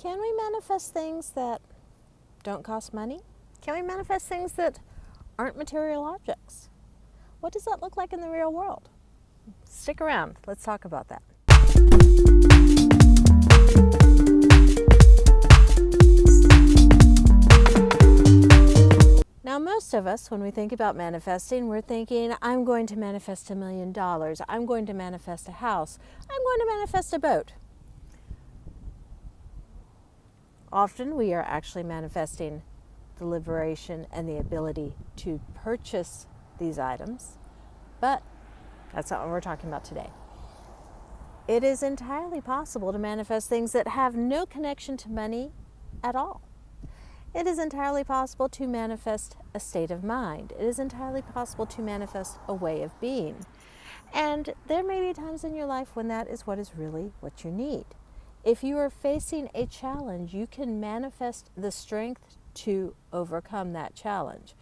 Can we manifest things that don't cost money? Can we manifest things that aren't material objects? What does that look like in the real world? Stick around. Let's talk about that. Now, most of us, when we think about manifesting, we're thinking, I'm going to manifest $1 million. I'm going to manifest a house. I'm going to manifest a boat. Often we are actually manifesting the liberation and the ability to purchase these items, but that's not what we're talking about today. It is entirely possible to manifest things that have no connection to money at all. It is entirely possible to manifest a state of mind. It is entirely possible to manifest a way of being. And there may be times in your life when that is really what you need. If you are facing a challenge, you can manifest the strength to overcome that challenge.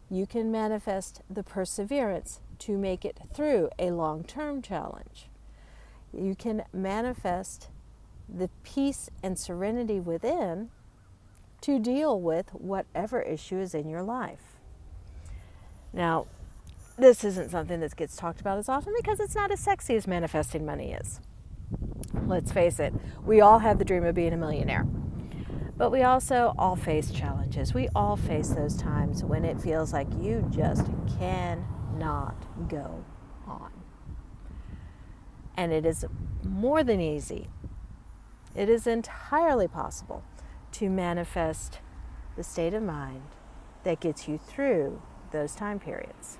You can manifest the perseverance to make it through a long-term challenge. You can manifest the peace and serenity within to deal with whatever issue is in your life. Now, this isn't something that gets talked about as often because it's not as sexy as manifesting money is. Let's face it, we all have the dream of being a millionaire. But we also all face challenges. We all face those times when it feels like you just cannot go on. And it is more than easy. It is entirely possible to manifest the state of mind that gets you through those time periods.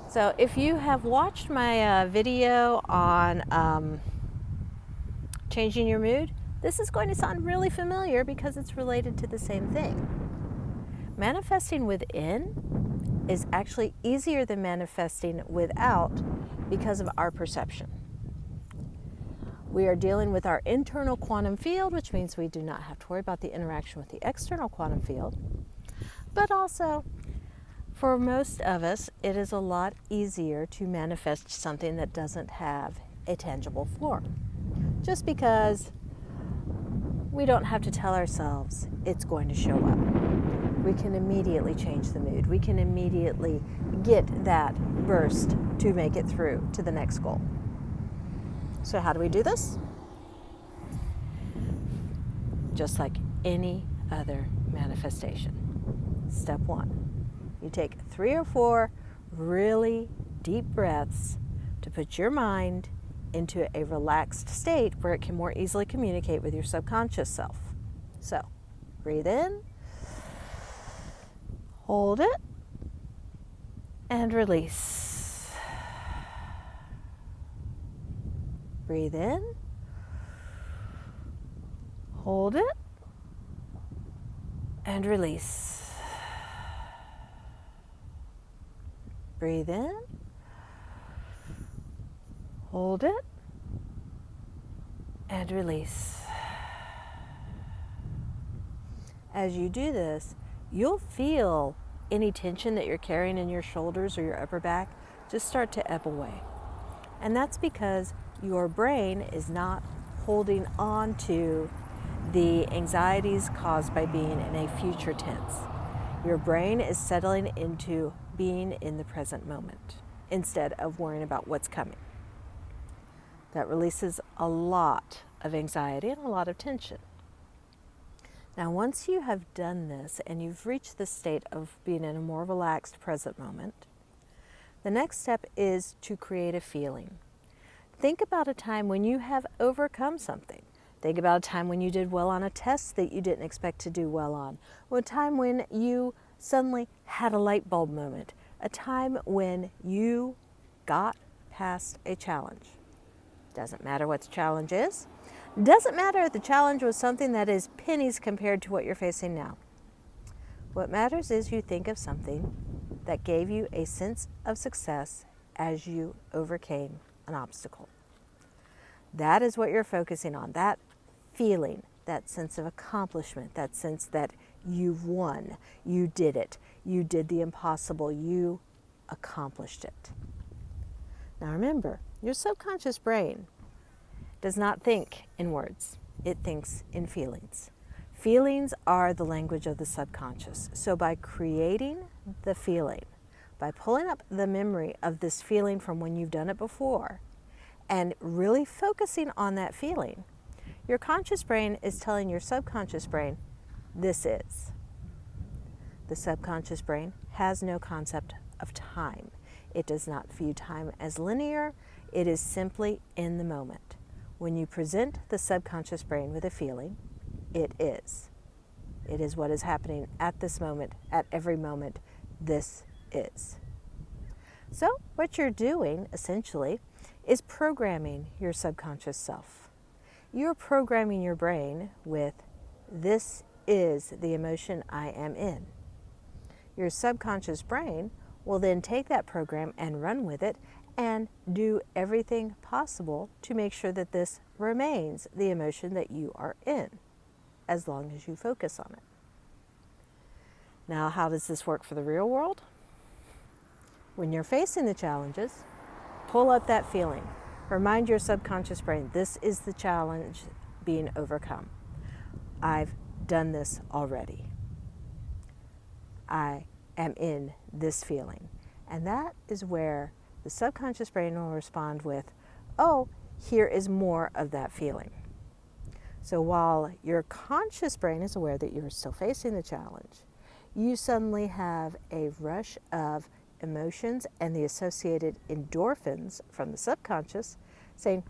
So if you have watched my video on changing your mood, this is going to sound really familiar because it's related to the same thing. Manifesting within is actually easier than manifesting without because of our perception. We are dealing with our internal quantum field, which means we do not have to worry about the interaction with the external quantum field. But also, for most of us, it is a lot easier to manifest something that doesn't have a tangible form. Just because we don't have to tell ourselves it's going to show up. We can immediately change the mood. We can immediately get that burst to make it through to the next goal. So how do we do this? Just like any other manifestation. Step 1. You take 3 or 4 really deep breaths to put your mind into a relaxed state where it can more easily communicate with your subconscious self. So, breathe in, hold it, and release. Breathe in, hold it, and release. Breathe in, hold it, and release. As you do this, you'll feel any tension that you're carrying in your shoulders or your upper back just start to ebb away. And that's because your brain is not holding on to the anxieties caused by being in a future tense. Your brain is settling into being in the present moment instead of worrying about what's coming. That releases a lot of anxiety and a lot of tension. Now, once you have done this and you've reached the state of being in a more relaxed present moment, the next step is to create a feeling. Think about a time when you have overcome something. Think about a time when you did well on a test that you didn't expect to do well on, or a time when you suddenly had a light bulb moment, a time when you got past a challenge. Doesn't matter what the challenge is. Doesn't matter if the challenge was something that is pennies compared to what you're facing now. What matters is you think of something that gave you a sense of success as you overcame an obstacle. That is what you're focusing on, that feeling, that sense of accomplishment, that sense that you've won, you did it, you did the impossible, you accomplished it. Now remember, your subconscious brain does not think in words. it thinks in feelings. Feelings are the language of the subconscious. So by creating the feeling, by pulling up the memory of this feeling from when you've done it before, and really focusing on that feeling, your conscious brain is telling your subconscious brain, this is. The subconscious brain has no concept of time. It does not view time as linear. It is simply in the moment. When you present the subconscious brain with a feeling, it is. It is what is happening at this moment, at every moment. This is. So what you're doing, essentially, is programming your subconscious self. You're programming your brain with, this is the emotion I am in. Your subconscious brain will then take that program and run with it and do everything possible to make sure that this remains the emotion that you are in, as long as you focus on it. Now, how does this work for the real world? When you're facing the challenges, pull up that feeling. Remind your subconscious brain, this is the challenge being overcome. I've done this already. I am in this feeling. And that is where the subconscious brain will respond with, oh, here is more of that feeling. So while your conscious brain is aware that you're still facing the challenge, you suddenly have a rush of emotions and the associated endorphins from the subconscious saying,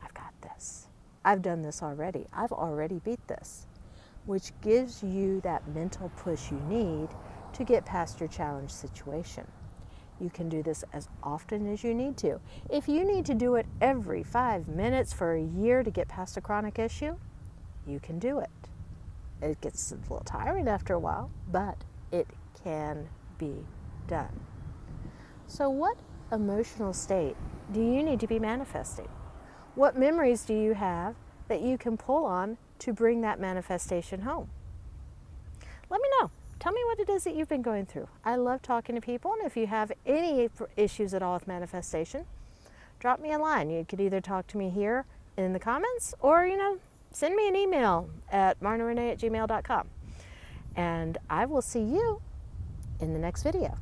I've got this. I've done this already. I've already beat this, which gives you that mental push you need to get past your challenge situation. You can do this as often as you need to. If you need to do it every 5 minutes for a year to get past a chronic issue, you can do it. It gets a little tiring after a while, but it can be done. So what emotional state do you need to be manifesting? What memories do you have that you can pull on to bring that manifestation home? Let me know. Tell me what it is that you've been going through. I love talking to people, and if you have any issues at all with manifestation, drop me a line. You could either talk to me here in the comments or, send me an email at marnarenee@gmail.com. And I will see you in the next video.